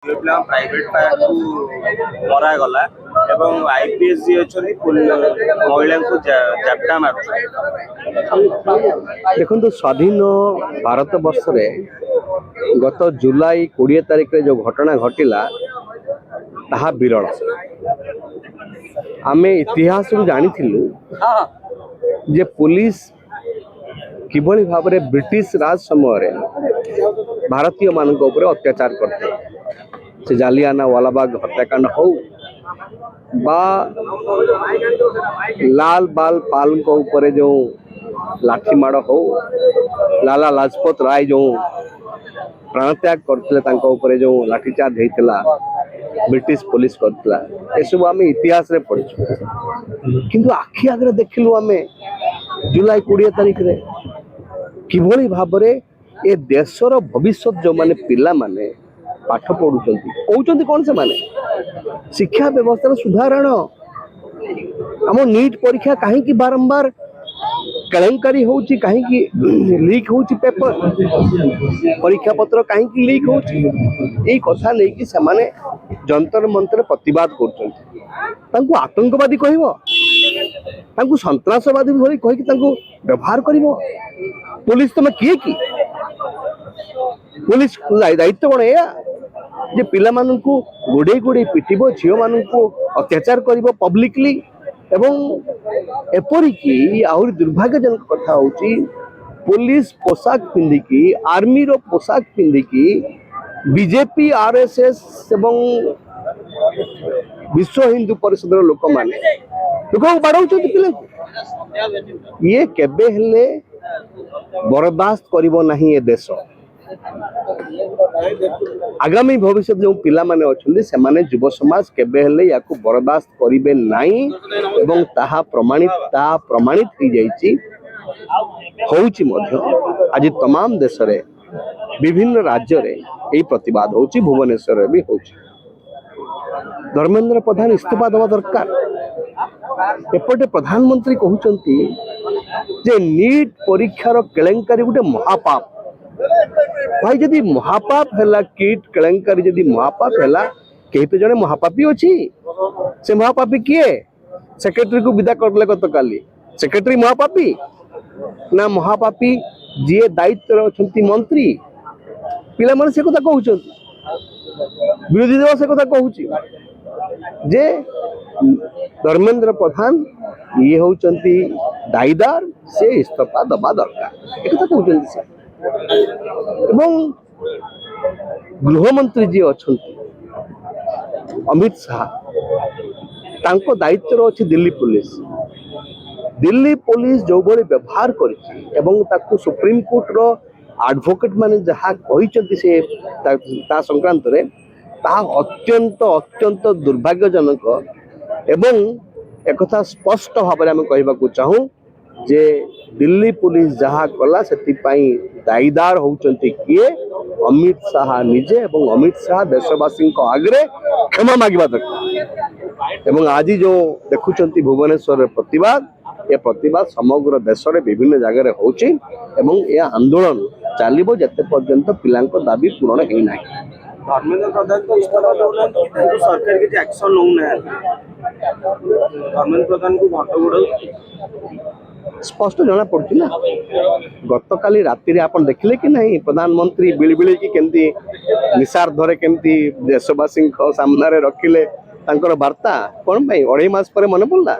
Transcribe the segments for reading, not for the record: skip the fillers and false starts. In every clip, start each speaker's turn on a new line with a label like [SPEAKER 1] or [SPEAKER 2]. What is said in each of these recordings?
[SPEAKER 1] ପିଲା ପ୍ରାଇଭେଟ ପାର୍ଟକୁ ମରାଗଲା ଏବଂ ଆଇପିଏସ୍ ଯିଏ ଅଛନ୍ତି ମହିଳାଙ୍କୁ ଜାପ୍ଟା ମାରୁଛନ୍ତି।
[SPEAKER 2] ଦେଖନ୍ତୁ ସ୍ୱାଧୀନ ଭାରତ ବର୍ଷରେ ଗତ ଜୁଲାଇ 20 ତାରିଖରେ ଯେଉଁ ଘଟଣା ଘଟିଲା ତାହା ବିରଳ। ଆମେ ଇତିହାସରୁ ଜାଣିଥିଲୁ ଯେ ପୁଲିସ କିଭଳି ଭାବରେ ବ୍ରିଟିଶ ରାଜ ସମୟରେ ଭାରତୀୟମାନଙ୍କ ଉପରେ ଅତ୍ୟାଚାର କରିଥିଲେ। ସେ ଜାଲିଆନା ୱାଲାବାଗ ହତ୍ୟାକାଣ୍ଡ ହଉ ବା ଲାଲ ବାଲ ପାଲଙ୍କ ଉପରେ ଯେଉଁ ଲାଠିମାଡ଼ ହଉ, ଲାଲା ଲାଜପତ ରାୟ ଯେଉଁ ପ୍ରାଣତ୍ୟାଗ କରିଥିଲେ ତାଙ୍କ ଉପରେ ଯେଉଁ ଲାଠିଚାର୍ଜ ହେଇଥିଲା ବ୍ରିଟିଶ ପୋଲିସ କରିଥିଲା, ଏସବୁ ଆମେ ଇତିହାସରେ ପଢ଼ିଛୁ। କିନ୍ତୁ ଆଖି ଆଗରେ ଦେଖିଲୁ ଆମେ ଜୁଲାଇ 20 ତାରିଖରେ କିଭଳି ଭାବରେ ଏ ଦେଶର ଭବିଷ୍ୟତ ଯେଉଁମାନେ ପିଲାମାନେ ପାଠ ପଢ଼ୁଛନ୍ତି କହୁଛନ୍ତି କ'ଣ ସେମାନେ ଶିକ୍ଷା ବ୍ୟବସ୍ଥାର ସୁଧାରଣ, ଆମ ନିଟ୍ ପରୀକ୍ଷା କାହିଁକି ବାରମ୍ବାର କେଳେଙ୍କାରୀ ହେଉଛି, କାହିଁକି ଲିକ୍ ହେଉଛି ପେପର, ପରୀକ୍ଷା ପତ୍ର କାହିଁକି ଲିକ୍ ହେଉଛି, ଏଇ କଥା ନେଇକି ସେମାନେ ଯନ୍ତର ମନ୍ତର ପ୍ରତିବାଦ କରୁଛନ୍ତି। ତାଙ୍କୁ ଆତଙ୍କବାଦୀ କହିବ, ତାଙ୍କୁ ସନ୍ତ୍ରାସବାଦୀ ଭଳି କହିକି ତାଙ୍କୁ ବ୍ୟବହାର କରିବ। पुलिस तुम किए कि पुलिस दायित्व कौन है जे पिला मानू गोड़े गोड़े पिटब, झील मान अत्याचार कर पब्लिकली एवं एपरिकी आहरी दुर्भाग्यजनक कथा हूँ पुलिस पोशाक पिंधिकी आर्मी रो पोशाक पिंधिकी बीजेपी आरएसएस एवं विश्व हिंदू परिषद लोक माने लोक बाड़ौ पिला ये केबे हेले बर्दाश्त करिबो नहीं ए देश। आगामी भविष्य जो पिला माने अछन्ति से माने युव समाज केबे हेले याकु बर्दाश्त करिबे नहीं एवं ताहा प्रमाणित हो जाइछि होउछि मध्य। आज तमाम देश रे विभिन्न राज्य रे एई प्रतिवाद होउछि, भुवनेश्वर रे भी होउछि। धर्मेंद्र प्रधान इस्तीफा देवा दरकार। एपटे प्रधानमंत्री कहउचंती जे नीट परीक्षार केलेंकारी गोटे महापाप। भाई जदि महापाप है किट केलेंकारी जदि महापाप है कहीं तो जने महापापी अच्छी से महापापी किए सेक्रेटरी को विदा करले गत काली सेक्रेटरी महापापी ना महापापी जी दायित्व अच्छी मंत्री पिला माने से कथा कहउचंती विरोधी दल से कथा कहउची जे धर्मेंद्र प्रधान ये होचंती दायीदार से इस्तीफा दबा दरकार एक कहते से एवं गृहमंत्री जी अच्छा अमित शाह तांको दायित्व अच्छी दिल्ली पुलिस जो भाई व्यवहार कर सुप्रीम कोर्ट रो एडवोकेट माने जहाँ कहते से संक्रांत रे अत्यंत अत्यंत दुर्भाग्यजनक एवं एक स्पष्ट भाव में कहवाक चाहूँ जे दिल्ली पुलिस जहाँ कला से दायीदार होउचंती किए अमित शाह निजे एवं अमित शाह देशवासी आगे क्षमा मांगा दरकार। एवं आज जो देखुंती भुवनेश्वर प्रतिवाद ये प्रतिवाद समग्र देश में विभिन्न जगह होउची एवं यह आंदोलन चलिबो जते पर्यंत पिलांको दाबी पूरण हे नाही।
[SPEAKER 1] धर्मेंद्र प्रधान को इस्तीफा दौना सरकार किसी एक्शन नौ धर्मेंद्र प्रधान को घंट गोड़
[SPEAKER 2] स्पष्ट जना पड़ी ना गत काली राति रे आपण देखिले कि नहीं प्रधानमंत्री बिलबिले कि केमती निसार धरे केमती देशवासी सामने रखिले तांकर वार्ता कौन भाई 2.5 मास पर मन पड़ला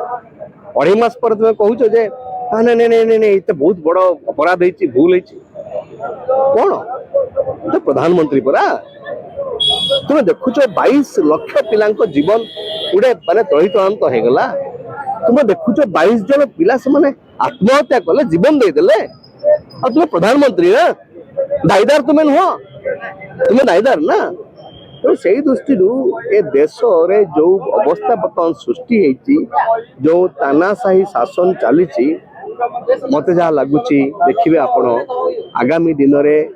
[SPEAKER 2] 2.5 मास पर तुम कहूच जे नहीं नहीं नहीं नहीं ये बहुत बड़ अपराध है भूल है कौन तो प्रधानमंत्री परा तुम देखुच 22 लाख पिला जीवन गोटे माने तहितलांत हो गला तुम देखुच 22 जन पिला से माने आत्महत्या कले जीवन देदेले और तुम प्रधानमंत्री ना दायीदार तुम्हें नुह तुम्हें दायीदार ना तो से दृष्टि ए देश रे जो अवस्था बर्तमान सृष्टि होती जो तानाशाही शासन चली मत जहाँ लगुच देखिए आपण आगामी दिन में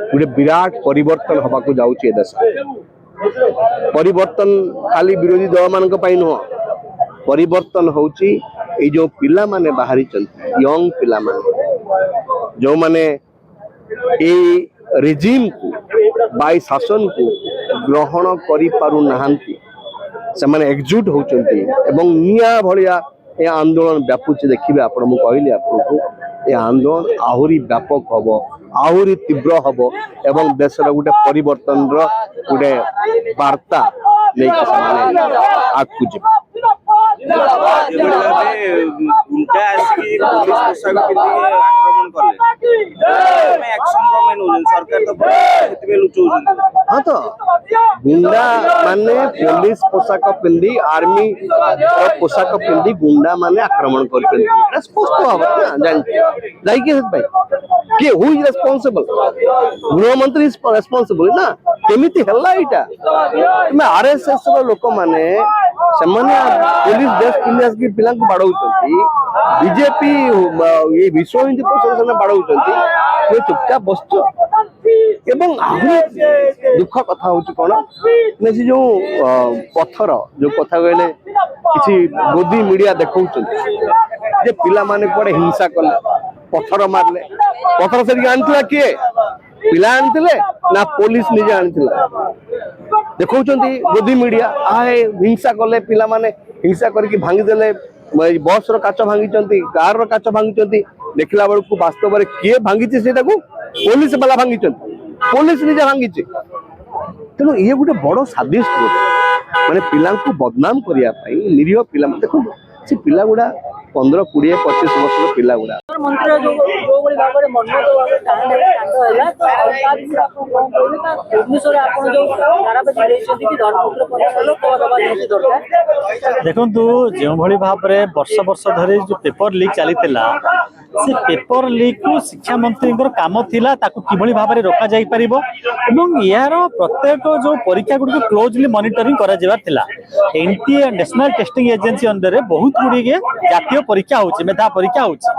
[SPEAKER 2] गोटे विराट परिवर्तन हवा को जाऊँगी देश परिवर्तन खाली विरोधी दल मान नुह परिवर्तन होची ये जो पिला माने बाहरी यंग पिला माने जो माने रिजिम को बाई शासन को ଗ୍ରହଣ କରିପାରୁନାହାନ୍ତି ସେମାନେ ଏକଜୁଟ ହଉଛନ୍ତି ଏବଂ ନିଆଁ ଭଳିଆ ଏ ଆନ୍ଦୋଳନ ବ୍ୟାପୁଛି। ଦେଖିବେ ଆପଣ, ମୁଁ କହିଲି ଆପଣଙ୍କୁ ଏ ଆନ୍ଦୋଳନ ଆହୁରି ବ୍ୟାପକ ହବ, ଆହୁରି ତୀବ୍ର ହବ ଏବଂ ଦେଶର ଗୋଟେ ପରିବର୍ତ୍ତନର ଗୋଟେ ବାର୍ତ୍ତା ନେଇକି ସେମାନେ ଆଗକୁ ଯିବେ।
[SPEAKER 1] ଯେଭଳି ଭାବେ ଗୁଣ୍ଡା ଆସିକି ପୋଲିସ ପୋଷାକ ପିନ୍ଧିକି ଆକ୍ରମଣ କଲେ, ଆମେ ଆକ୍ସନ କଣ ପାଇଁ ନଉଛନ୍ତି? ସରକାର ତ ସେଥିପାଇଁ ଲୁଚଉଛନ୍ତି।
[SPEAKER 2] ହଁ ତ ଗୁଣ୍ଡା ମାନେ ପୋଲିସ ପୋଷାକ ପିନ୍ଧି ଆର୍ମି ପୋଷାକ ପିନ୍ଧି ଗୁଣ୍ଡା ମାନେ ଆକ୍ରମଣ କରିଛନ୍ତି, ଏଟା ସ୍ପଷ୍ଟ ଭାବରେ ନା ଜାଣିଛି ଯାଇକି ସେଥିପାଇଁ କିଏ ହୁ ଇଜ ରେସ୍ପନ୍ସିବଲ? ଗୃହମନ୍ତ୍ରୀ ରେସ୍ପନ୍ସିବଲ ନା। କେମିତି ହେଲା ଏଇଟା? ତୁମେ RSS ର ଲୋକମାନେ ସେମାନେ ପୋଲିସ ଡ୍ରେସ ପିନ୍ଧି ଆସିକି ପିଲାଙ୍କୁ ବାଡଉଛନ୍ତି, ବିଜେପି ଏ ବିଶ୍ୱ ହିନ୍ଦୁ ପରିଷଦ ସେମାନେ ବାଡଉଛନ୍ତି, ସେ ଚୁପଚାପ ବସିଛ। ଏବଂ ଆହୁରି ଦୁଃଖ କଥା ହଉଛି କଣ ନା ସେ ଯୋଉ ପଥର ଯୋଉ କଥା କହିଲେ କିଛି ଗୋଦି ମିଡିଆ ଦେଖଉଛନ୍ତି ଯେ ପିଲାମାନେ କୁଆଡେ ହିଂସା କଲେ, ପଥର ମାରିଲେ। ପଥର ସେଠିକି ଆଣିଥିଲା କିଏ? ପିଲା ଆଣିଥିଲେ ନା ପୋଲିସ ନିଜେ ଆଣିଥିଲା? ଦେଖଉଛନ୍ତି ଗୋଦି ମିଡିଆ ହିଂସା କଲେ, ପିଲାମାନେ ହିଂସା କରିକି ଭାଙ୍ଗିଦେଲେ, ବସ ର କାଚ ଭାଙ୍ଗିଛନ୍ତି, କାର ର କାଚ ଭାଙ୍ଗିଛନ୍ତି। ଦେଖିଲା ବେଳକୁ ବାସ୍ତବରେ କିଏ ଭାଙ୍ଗିଛି ସେଇଟାକୁ? ପୋଲିସ ବାଲା ଭାଙ୍ଗିଛନ୍ତି, ପୋଲିସ ନିଜେ ଭାଙ୍ଗିଛି। ତେଣୁ ଇଏ ଗୋଟେ ବଡ ସାଦିଷ୍ଟ ଗୋଟେ ମାନେ ପିଲାଙ୍କୁ ବଦନାମ କରିବା ପାଇଁ ନିରୀହ ପିଲା। ଦେଖନ୍ତୁ ସେ ପିଲା ଗୁଡା 15, 20, 25 ବର୍ଷର ପିଲା ଗୁଡା।
[SPEAKER 3] ମନ୍ତ୍ରୀ ଯୋଉଭଳି ଭାବରେ ମନ୍ମଥ ଭାବରେ କାଣ୍ଡ ହେଲା, ତ ତା ବିଷୟରେ ଆପଣ କଣ କହିବେ? ତା ଭୁବନେଶ୍ୱରରେ ଆପଣ ଯୋଉ ନାରାବାଜି ଦେଇଛନ୍ତି କି ଧର୍ମପୁତ୍ର ଦବା ନିହାତି ଦରକାର।
[SPEAKER 4] ଦେଖନ୍ତୁ, ଯେଉଁଭଳି ଭାବରେ ବର୍ଷ ବର୍ଷ ଧରି ଯୋଉ ପେପର ଲିକ୍ ଚାଲିଥିଲା, ସେ ପେପର ଲିକ୍ କୁ ଶିକ୍ଷାମନ୍ତ୍ରୀଙ୍କର କାମ ଥିଲା ତାକୁ କିଭଳି ଭାବରେ ରୋକାଯାଇ ପାରିବ ଏବଂ ଏହାର ପ୍ରତ୍ୟେକ ଯୋଉ ପରୀକ୍ଷା ଗୁଡ଼ିକୁ କ୍ଲୋଜଲି ମନିଟରିଂ କରାଯିବାର ଥିଲା। NTA ନ୍ୟାସନାଲ ଟେଷ୍ଟିଂ ଏଜେନ୍ସି ଅଣ୍ଡରରେ ବହୁତ ଗୁଡ଼ିଏ ଜାତୀୟ ପରୀକ୍ଷା ହେଉଛି, ମେଧା ପରୀକ୍ଷା ହେଉଛି।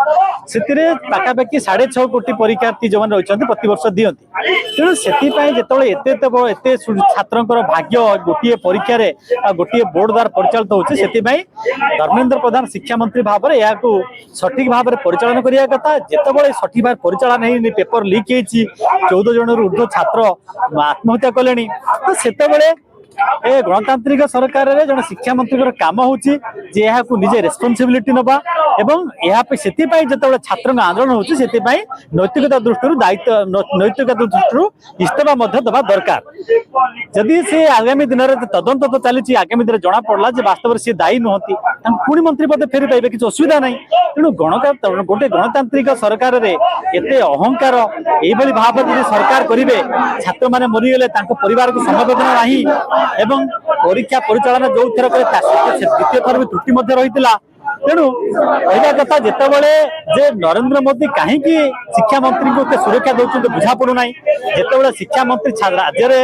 [SPEAKER 4] ସେଥିରେ ପାଖାପାଖି 6.5 କୋଟି ପରୀକ୍ଷାର୍ଥୀ ଯେଉଁମାନେ ରହିଛନ୍ତି ପ୍ରତିବର୍ଷ ଦିଅନ୍ତି। ତେଣୁ ସେଥିପାଇଁ ଯେତେବେଳେ ଏତେ ଛାତ୍ରଙ୍କର ଭାଗ୍ୟ ଗୋଟିଏ ପରୀକ୍ଷାରେ ଗୋଟିଏ ବୋର୍ଡ ଦ୍ୱାରା ପରିଚାଳିତ ହେଉଛି, ସେଥିପାଇଁ ଧର୍ମେନ୍ଦ୍ର ପ୍ରଧାନ ଶିକ୍ଷାମନ୍ତ୍ରୀ ଭାବରେ ଏହାକୁ ସଠିକ ଭାବରେ ପରିଚାଳନା କରିବା କଥା। ଯେତେବେଳେ ସଠିକ ଭାବରେ ପରିଚାଳନା ହେଇନି, ପେପର ଲିକ୍ ହେଇଛି, 14 ଜଣରୁ ଉର୍ଦ୍ଧ୍ୱ ଛାତ୍ର ଆତ୍ମହତ୍ୟା କଲେଣି, ତ ସେତେବେଳେ ଏ ଗଣତାନ୍ତ୍ରିକ ସରକାରରେ ଜଣେ ଶିକ୍ଷାମନ୍ତ୍ରୀଙ୍କର କାମ ହେଉଛି ଯେ ଏହାକୁ ନିଜେ ରେସ୍ପନ୍ସିବିଲିଟି ନେବା ଏବଂ ଏହା ସେଥିପାଇଁ ଯେତେବେଳେ ଛାତ୍ରଙ୍କ ଆନ୍ଦୋଳନ ହେଉଛି ସେଥିପାଇଁ ନୈତିକତା ଦୃଷ୍ଟିରୁ ନୈତିକତା ଦୃଷ୍ଟିରୁ ଇସ୍ତଫା ମଧ୍ୟ ଦେବା ଦରକାର। ଯଦି ସେ ଆଗାମୀ ଦିନରେ ତଦନ୍ତ ତ ଚାଲିଛି, ଆଗାମୀ ଦିନରେ ଜଣା ପଡ଼ିଲା ଯେ ବାସ୍ତବରେ ସେ ଦାୟୀ ନୁହନ୍ତି, ତାଙ୍କୁ ପୁଣି ମନ୍ତ୍ରୀ ପଦେ ଫେରି ପାଇବେ, କିଛି ଅସୁବିଧା ନାହିଁ। ତେଣୁ ଗୋଟେ ଗଣତାନ୍ତ୍ରିକ ସରକାରରେ ଏତେ ଅହଙ୍କାର ଏଇଭଳି ଭାବରେ ଯଦି ସରକାର କରିବେ, ଛାତ୍ରମାନେ ମରିଗଲେ ତାଙ୍କ ପରିବାରକୁ ସମବେଦନା ନାହିଁ ଏବଂ ପରୀକ୍ଷା ପରିଚାଳନା ଯୋଉଥର କରେ ଦ୍ୱିତୀୟ ଥର ବି ତ୍ରୁଟି ମଧ୍ୟ ରହିଥିଲା। ତେଣୁ କହିବା କଥା, ଯେତେବେଳେ ଯେ ନରେନ୍ଦ୍ର ମୋଦି କାହିଁକି ଶିକ୍ଷାମନ୍ତ୍ରୀଙ୍କୁ ଏତେ ସୁରକ୍ଷା ଦେଉଛନ୍ତି ବୁଝା ପଡୁନାହିଁ। ଯେତେବେଳେ ଶିକ୍ଷାମନ୍ତ୍ରୀ ରାଜ୍ୟରେ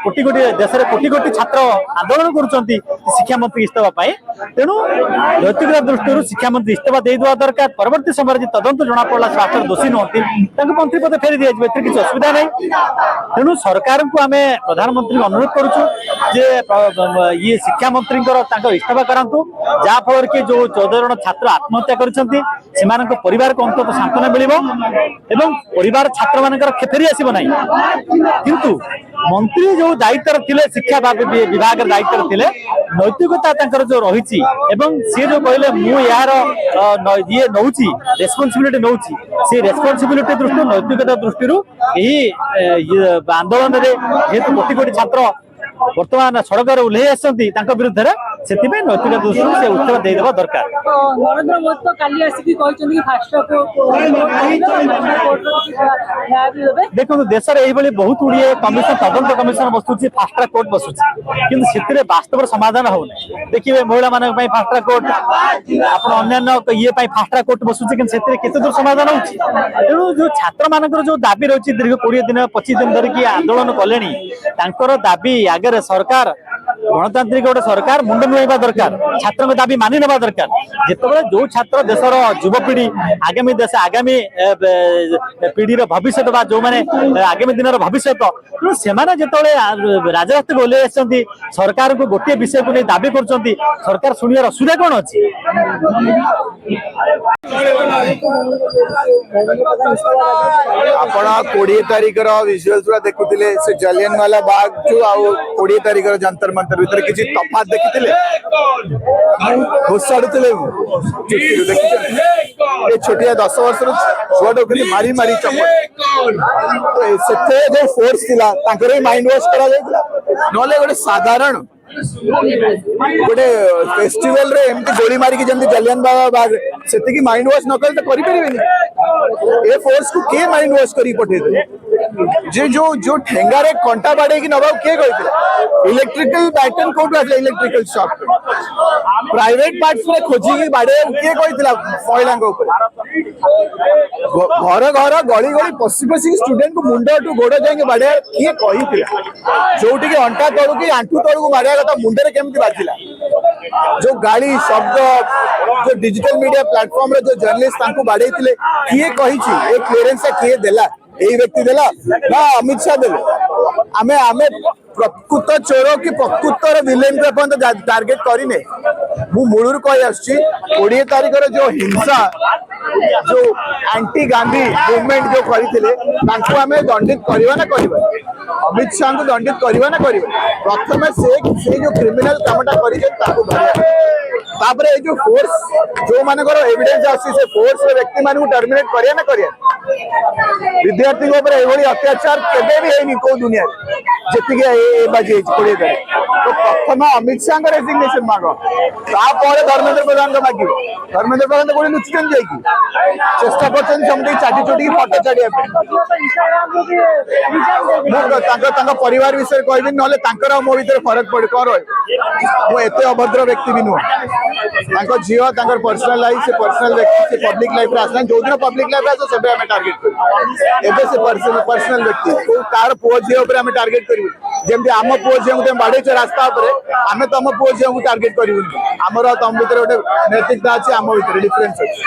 [SPEAKER 4] କୋଟି କୋଟି ଦେଶରେ କୋଟି କୋଟି ଛାତ୍ର ଆନ୍ଦୋଳନ କରୁଛନ୍ତି ଶିକ୍ଷାମନ୍ତ୍ରୀ ଇସ୍ତଫା ପାଇଁ, ତେଣୁ ନୈତିକତା ଦୃଷ୍ଟିରୁ ଶିକ୍ଷାମନ୍ତ୍ରୀ ଇସ୍ତଫା ଦେଇଦେବା ଦରକାର। ପରବର୍ତ୍ତୀ ସମୟରେ ଯଦି ତଦନ୍ତ ଜଣା ପଡ଼ିଲା ସେ ବାସ୍ତବରେ ଦୋଷୀ ନୁହନ୍ତି, ତାଙ୍କୁ ମନ୍ତ୍ରୀ ପଦେ ଫେରି ଦିଆଯିବ, ଏଥିରେ କିଛି ଅସୁବିଧା ନାହିଁ। ତେଣୁ ସରକାରଙ୍କୁ ଆମେ ପ୍ରଧାନମନ୍ତ୍ରୀଙ୍କୁ ଅନୁରୋଧ କରୁଛୁ ଯେ ଇଏ ଶିକ୍ଷାମନ୍ତ୍ରୀଙ୍କର ତାଙ୍କର ଇସ୍ତଫା କରାନ୍ତୁ, ଯାହାଫଳରେ କି ଯୋଉ 14 ଜଣ ଛାତ୍ର ଆତ୍ମହତ୍ୟା କରିଛନ୍ତି ସେମାନଙ୍କ ପରିବାରକୁ ଅନ୍ତତଃ ସାନ୍ତ୍ୱନା ମିଳିବ ଏବଂ ପରିବାର ଛାତ୍ରମାନଙ୍କର ଫେରି ଆସିବ ନାହିଁ। କିନ୍ତୁ ମନ୍ତ୍ରୀ ଯୋଉ ଦାୟିତ୍ୱରେ ଥିଲେ, ଶିକ୍ଷା ବିଭାଗର ଦାୟିତ୍ୱରେ ଥିଲେ, ନୈତିକତା ତାଙ୍କର ଯୋଉ ରହିଛି ଏବଂ ସିଏ ଯୋଉ କହିଲେ ମୁଁ ଏହାର ଇଏ ନଉଛି ରେସ୍ପନ୍ସିବିଲିଟି ନଉଛି, ସେ ରେସ୍ପନ୍ସିବିଲିଟି ଦୃଷ୍ଟିରୁ ନୈତିକତା ଦୃଷ୍ଟିରୁ ଏହି ଆନ୍ଦୋଳନରେ ଯେହେତୁ କୋଟି କୋଟି ଛାତ୍ର ବର୍ତ୍ତମାନ ସଡ଼କରେ ଓହ୍ଲେଇ ଆସିଛନ୍ତି ତାଙ୍କ ବିରୁଦ୍ଧରେ, ସେଥିପାଇଁ ନୈତିକତା ଦୃଷ୍ଟିରୁ ସେ ଉତ୍ତର ଦେଇଦେବା ଦରକାର।
[SPEAKER 3] ନରେନ୍ଦ୍ର ମୋଦି ତ କାଲି ଆସିକି କହିଛନ୍ତି କି ଫାଷ୍ଟ
[SPEAKER 4] ଦେଖନ୍ତୁ, ଦେଶରେ ଏଇଭଳି ବହୁତ ଗୁଡ଼ିଏ କମିଶନ, ତଦନ୍ତ କମିଶନ ବସୁଛି, ଫାଷ୍ଟ ଟ୍ରାକ୍ କୋର୍ଟ ବସୁଛି, କିନ୍ତୁ ସେଥିରେ ବାସ୍ତବରେ ସମାଧାନ ହଉନି। ଦେଖିବେ ମହିଳାମାନଙ୍କ ପାଇଁ ଫାଷ୍ଟ ଟ୍ରାକ୍ କୋର୍ଟ, ଆପଣ ଅନ୍ୟାନ୍ୟ ଇଏ ପାଇଁ ଫାଷ୍ଟ ଟ୍ରାକ୍ କୋର୍ଟ ବସୁଛି, କିନ୍ତୁ ସେଥିରେ କେତେ ଦୂର ସମାଧାନ ହଉଛି? ତେଣୁ ଯୋଉ ଛାତ୍ରମାନଙ୍କର ଯୋଉ ଦାବି ରହିଛି, ଦୀର୍ଘ 20 ଦିନ 25 ଦିନ ଧରିକି ଆନ୍ଦୋଳନ କଲେଣି, ତାଙ୍କର ଦାବି ଆଗରେ ସରକାର गणतांत्रिक गोटे सरकार मुंड नुआइबा दरकार छात्र दाबी मानि नेबा दरकार जेतेबेले जो छात्र देशर युवपीढ़ी आगामी आगामी पीढ़ी भविष्य बा जो माने आगामी दिन भविष्य तेणु से राजनीति को ओह्लै आसछन्ति सरकार को गोटे विषय को नहीं दाबी कर सरकार शुणियार असुविधा कौन अच्छी
[SPEAKER 5] आपण 20 तारीख विजुअल्स देखुले से जलियनवाला बाग जो 20 तारीख जंतर मंतर भीतर किसी तफात देखी घोषाड़ुले छोटिया 10 वर्ष छुआ मारी मारी चपल जो फोर्स थिला माइंड वॉश करा गोटे साधारण गोटे फेस्टिवल रे एमती गोली मारिकी जमती जलियनवाला बाग से माइंड वॉश न कले तो करें ए फोर्स को किए माइंड वॉश करी पठे जे जो ठेंगा रे कंटा बाड़े की नबाव किए कहते इलेक्ट्रिकल पैटर्न कोड आसला इलेक्ट्रिकल शॉक प्राइवेट पार्ट्स रे खोजी की बाड़े किए कहतिला महिला ऊपर घर घर गली गली पसी पसी स्टूडेंट को मुंड टू गोड़ जाएंगे बाड़े किए कहतिला जोटी की अंटा तळु की आंठू तळु को मारिया कथा मुंडे रे केमती बाजिला जो गाड़ी शब्द जो डिजिटल मीडिया प्लेटफॉर्म रे जो जर्नलिस्ट तांको बाड़े थिले किए कहिछि ए क्लियरेंस किए देला यही व्यक्ति देला ना अमित शाह देले आमे आमे प्रकृत चोर कि प्रकृतर विलेन को टार्गेट करिने मु मूलर कहि आछि 20 तारीख जो हिंसा जो एंटी गांधी मूवमेंट जो करथिले तांको आमे दंडित करबा ना करबा अमित शाह को दंडित करबा ना करबा प्रथमे से जो क्रिमिनल कामटा करि जे ताको धरिया तापरे जो फोर्स जो मानकर एविडेंस आसी से फोर्स रे व्यक्ति मान को टर्मिनेट करिया ना करिया विद्यार्थी को ऊपर एभली अत्याचार केबे भी हेनी को दुनिया जेति के बाजी 20 तारीख तो प्रथम अमित शाह का रेजिग्नेशन मांगो तापर धर्मेंद्र प्रधान का मागिबो धर्मेंद्र प्रधान को नुचन जाई की चेष्टा करछन समति चाटी चोटी फोटो छाडिया तांका परिवार विषय कहबी नले तांकर मो भीतर फरक पड़े कर मो एते अभद्र व्यक्ति भी नु तांको जियो तांकर पर्सनल लाइफ से पर्सनल व्यक्ति से पब्लिक लाइफ रे आसना जो दिन पब्लिक लाइफ आसो सेबे हमें टारगेट कर एबे से पर्सनल व्यक्ति को कार पुओ जियो ऊपर हमें टारगेट करिवो जेमति आम पुओ जियो को बाडे छ रास्ता ऊपर हमें तो हम पुओ जियो को टारगेट करिवो हमर तम भीतर गोटे नैतिकता अछि आम भीतर डिफरेंस अछि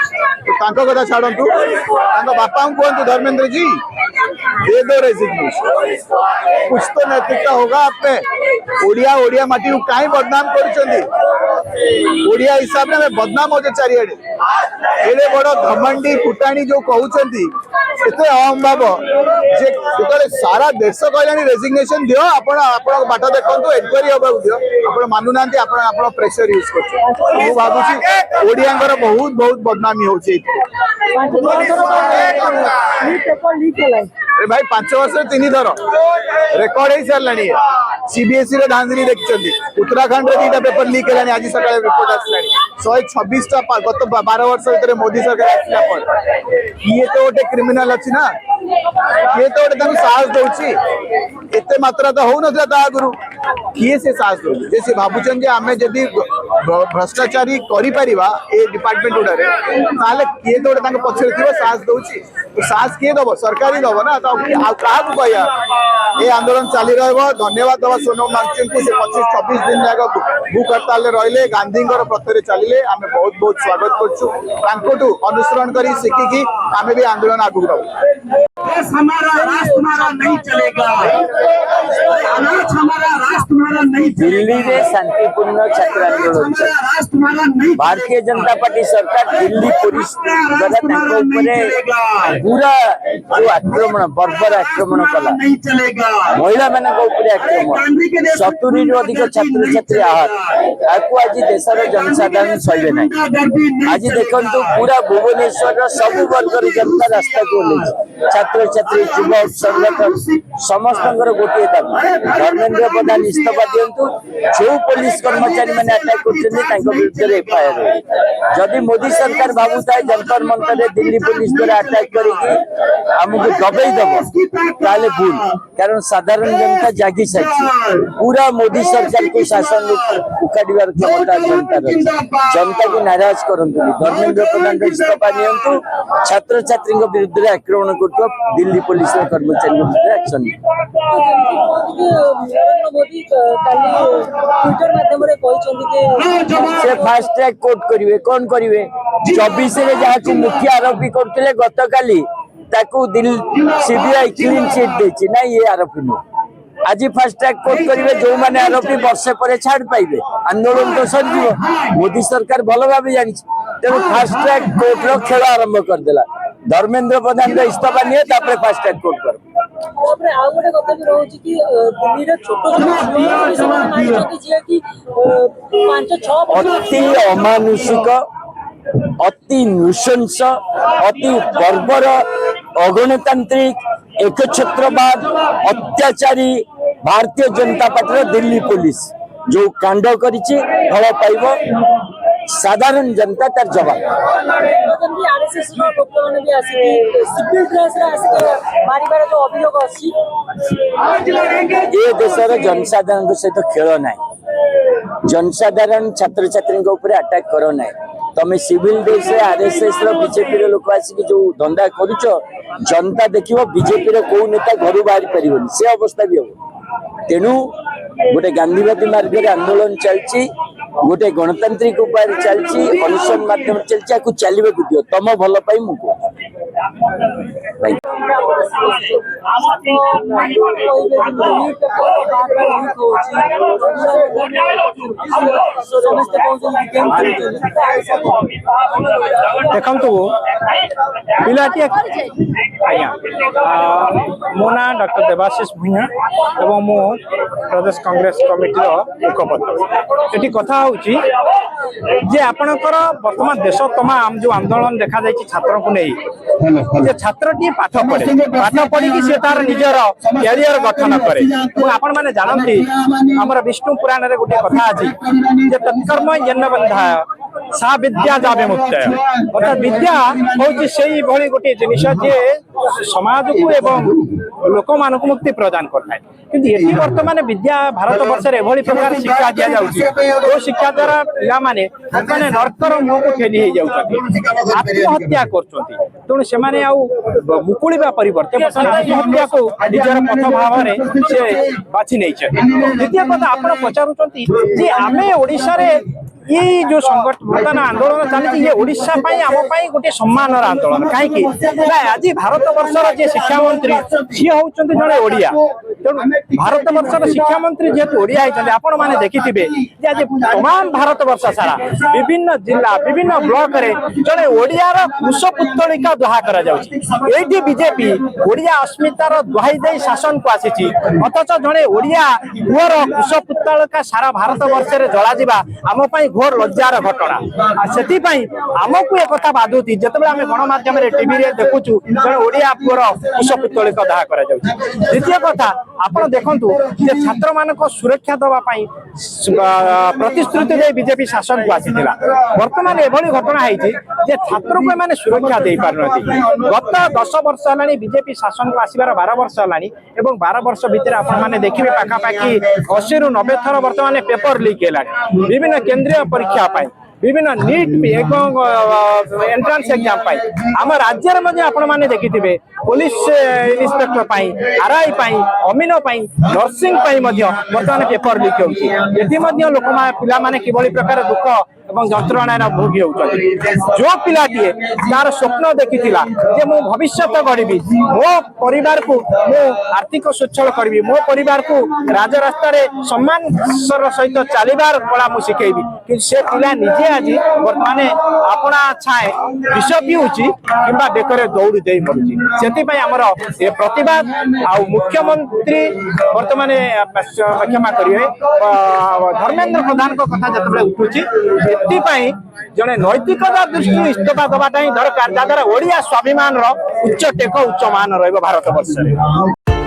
[SPEAKER 5] तो तांको कथा छाडंतु तांको बापा को कहंतु धर्मेंद्र जी दे दो रेजिग्नेशन कुछ तो नैतिकता होगा आप पे ओडिया ओडिया माटी को काई बदनाम करछंदी ओडिया हिसाब में बदनाम हो चारिआडे एडे बड़ घमंडी फुटाणी जो कहउछंती एते अहम भाव जे जेतले सारा देश कहलानी रेजिग्नेशन दियो आपण बाट देखंतु एनक्वायरी होबा दियो आपण मानु नांती आपण प्रेशर यूज करछ मु भाबुची ओडियांगर बहुत बहुत बदनामी होची अरे भाई 5 वर्ष 3 थर रेकॉर्ड हो सारे सीबीएसई रे धांधली देखिए उत्तराखंड रे 2टा पेपर लीक है आज सकाळे रिपोर्ट आसला 126 टा गत 12 वर्ष भीतर मोदी सरकार आसला पर ये तो गोटे क्रिमिनल अछि ना ये तो गोटे ताकू साहस दउछि एते मात्रा तो हो नथला ता गुरु किए से साहस दउछि जे से भाबुचन जे आमे जदी भ्रष्टाचारी करि परिबा ए डिपार्टमेंट उडारे ताले किए तो गोटे तांको पछरे थिबो साहस दउछि तो साहस किए दबो सरकार ही दबो ना तो आ काहा को कहया ए आंदोलन चाली रहबो धन्यवाद दबा सोनम मांगचन को से 25-26 दिन जागा भूख हड़ताल रहले गांधींगर पथरे चलिले आमे बहुत बहुत स्वागत करछु तांकोटू अनुसरण करी सिक्की की आमे भी आंदोलन आगु बढ़ाऊ
[SPEAKER 6] देश हमारा राष्ट्र हमारा नहीं चलेगा अनाज हमारा राष्ट्र हमारा नहीं
[SPEAKER 7] दिल्ली में शांतिपूर्ण छात्र आंदोलन भारतीय जनता पार्टी सरकार दिल्ली पुलिस द्वारा पूरा जो आक्रमण बर्बर आक्रमण कला महिला मान आक्रमण 70 रु अधिक छात्र छात्री आहत आज देशर जनसाधारण सहे ना आज देखु पूरा भुवनेश्वर सब वर्गर जनता रास्ता को छात्र छात्री युवा संगठन समस्त गोटे दाबी धर्मेंद्र प्रधान इस्तीफा दिंतु जो पुलिस कर्मचारी मैंने अटैक कर एफआईआर जदि मोदी सरकार भावु था जंतर मंतर दिल्ली पुलिस द्वारा अटैक करमको दबई दब ताले भूल कारण साधारण जनता जागी सारी पूरा मोदी सरकार को शासन उखाड़ार क्षमता जनता को नाराज करते धर्मेंद्र प्रधान इस्तीफा नियंतु छात्र छात्री विरुद्ध आक्रमण कर दिल्ली पुलिस कर्मचारी विरुद्ध एक्शन
[SPEAKER 3] नरेंद्र मोदी काली ट्विटर माध्यम रे कहछन्ती कि
[SPEAKER 7] से फास्ट ट्रैक कोर्ट करिवे कोन करिवे 24 रे जाकू मुख्य आरोपी करथिले गतकाली ताकू दिल सीबीआई क्लीन चिट देछि ना ये आरोपी नु आज फास्ट ट्रैक कोर्ट करिवे जो माने आरोपी वर्षे परे छाड़ पाइबे आंदोलन तो सरजिवो मोदी सरकार भलो भाबे जानि तेनु फास्ट ट्रैक कोर्ट रो खेल आरंभ कर देला धर्मेंद्र प्रधान रो इस्तीफा निये तापरे फास्ट ट्रैक कोर्ट कर
[SPEAKER 3] तापरे आ गोटे कथा भी रहउछि कि दिल्ली रे छोटो छोटो समय मानिछन्ती जे कि 5-6
[SPEAKER 7] अति अमानुषिक अति नृशंस अति बर्बर अगणतांत्रिक एकछत्रवाद अत्याचारी भारतीय जनता पार्टी दिल्ली पुलिस जो कांड करिछि फल पाइबो साधारण जनता तार जवाब
[SPEAKER 3] आरएसएस रो लोक माने भी आसी सिविल ड्रेस रे आसी मारिबार जो अभियोग अछि
[SPEAKER 7] ए देशर जनसाधारण सहित खेल नाही जनसाधारण छात्र छात्री ऊपर अटैक करो नाही तमे सिविल ड्रेस रे आरएसएस रो बीजेपी रो लोक आसी जो धंदा करूछ जनता देखिबो बीजेपी रो को नेता घरु बाहर परिबोनी से अवस्था भी हो तेनु गोटे गांधीवादी मार्ग रे आंदोलन चलछि गोटे गणतांत्रिक उपाय चलछि अनुष्ठान माध्यम चलछि आकु चलिबे को दियो तम भलो पाई मु को भाई
[SPEAKER 8] देखु पिलाटी आज्ञा मो ना डॉक्टर देवाशीष भूया एवं मो प्रदेश कांग्रेस कमिटी मुखपत्र ये कथा जे आपणकर वर्तमान देश तमाम जो आंदोलन देखा जाए छात्र को नहीं छात्रटी पाठ पढ़ी सी तार निजर कैरियर गठन करे आपण मैंने जानती आमर विष्णु पुराण रे गोटे कथा अच्छी तत्कर्म यन्न बंधाय सा विद्या जाबे मुक्तय अर्थात विद्या हूँ से गोटे जिनिस जे समाज को एवं लोक मान मुक्ति प्रदान करता कि वर्तमान विद्या भारत वर्ष एभली प्रकार शिक्षा दि जाऊँगी शिक्षा द्वारा पिला माने नर्कर मुह को ठेली हो आत्महत्या करुँ से मुकुड़ा परिवर्ते आत्महत्या को निजर पथ भाव में से बाछि नहीं द्वितीय कथा आप पचारुंट आम ओडिशा ये जो संगठन आंदोलन चली ये ओडिशा आम गोटे सम्मान आंदोलन कहीं आज भारत वर्षर जे शिक्षा मंत्री सी होती जड़े ओडिया भारत वर्षर शिक्षा मंत्री जेहेतु ओडिया होती आपण मैंने देखिथे आज तमाम भारत वर्ष सारा विभिन्न जिला विभिन्न ब्लॉक रे जड़े ओडियार कुशपुत्तलिका दुहा कर बीजेपी ओडिया अस्मितार दुहाई दे शासन को आसी अथच जड़े ओडिया पुअर कुशपुत्तलिका सारा भारत वर्ष में जला आम घोर लज्जार घटना से आमको एक कथा बाधुती जिते आम गणमाध्यम टीवी देखुचु जड़े ओडिया पुअर कुशपुत्तलिका दाह कर द्वितीय कथा आप देखु छात्र मान सुरक्षा दवाई प्रतिश्रुति दे बीजेपी शासन को आसी बर्तमान एभली घटना है छात्र को मैंने सुरक्षा दे पारती गत 10 वर्ष है बीजेपी शासन को आसबार 12 वर्ष है 12 वर्ष भितर आपने देखिए पाखापाखि 80 ରୁ 90 थर बर्तमान पेपर लीक है विभिन्न केंद्रीय परीक्षा विभिन्न नीट एंट्रांस एग्जाम आम राज्य में आपने देखिथे पुलिस इन्स्पेक्टर आरआई अमीन नर्सिंग बर्तमान पेपर लीक होती लोक पाने किभली प्रकार दुख एवं जंत्रणा भोगी होती जो पिलाटी तार स्वप्न देखी जे मो भविष्य गढ़ी मो परिवार को मो आर्थिक स्वच्छल करी मो परिवार को राजरास्तार सम्मान सहित चलबार कला मुझे शिखेबी कि से पिला निजे आज बर्तमान अपना छाए विष पीऊँगी कि बेकर दौड़ी दे मरुची से आमर प्रतिवाद आ मुख्यमंत्री बर्तमान क्षमा करेंगे धर्मेंद्र प्रधान कथा जो उठुची जड़े नैतिकता दृष्टि इस्तफा दवाटा ही दरकार जहाँ ओडिया स्वाभिमान उच्च टेक उच्च मान रहा भारत वर्ष।